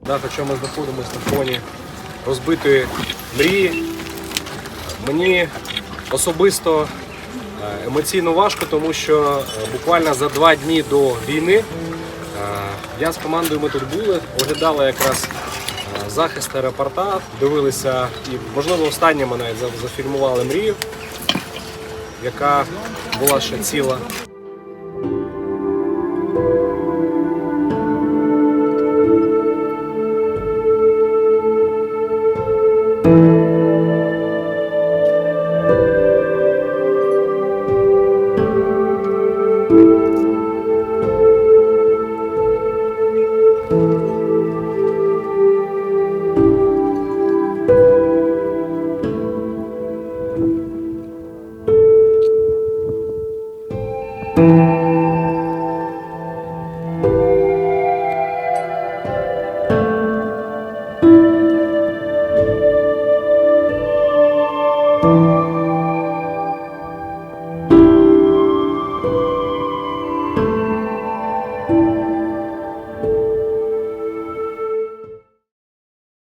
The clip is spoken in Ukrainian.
Хоча ми знаходимося на фоні розбитої мрії, мені особисто емоційно важко, тому що буквально за 2 дні до війни я з командою, ми тут були, оглядали якраз захист аеропорта, дивилися і, можливо, останнє ми навіть зафільмували мрію, яка була ще ціла.